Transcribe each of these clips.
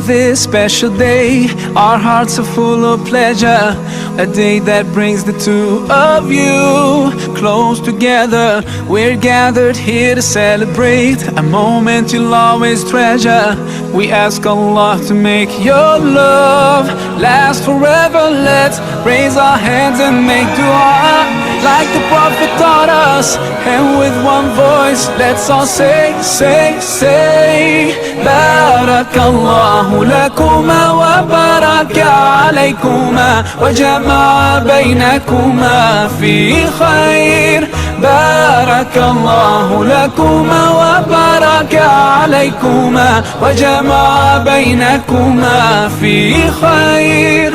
this special day, our hearts are full of pleasure. A day that brings the two of you close together. We're gathered here to celebrate a moment you'll always treasure. We ask Allah to make your love last forever. Let's raise our hands and make dua like the Prophet taught us. And with one voice, let's all say Barakallahu lakuma wa baraka alaykuma wa jama'a baynakuma fi khair. Barakallahu lakuma wa baraka alaykuma wa jama'a baynakuma fi khair.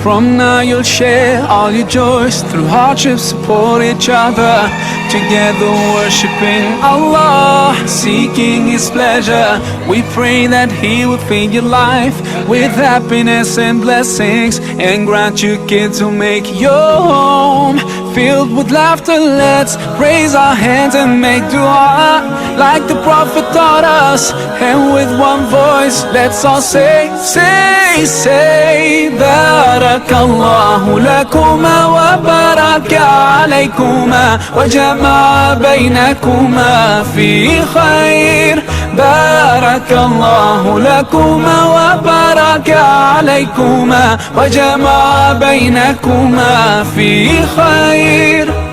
From now you'll share all your joys, through hardships support each other, together worshiping Allah, seeking His pleasure. We pray that He will fill your life with happiness and blessings, and grant you kids who make your home filled with laughter. Let's raise our hands and make dua like the Prophet taught us. And with one voice, let's all say Barakallahu lakuma wa baraka alaykuma wa jama'a baynakuma fi khair. Barakallahu lakuma wa baraka alaykuma wa jama'a baynakuma fi khair.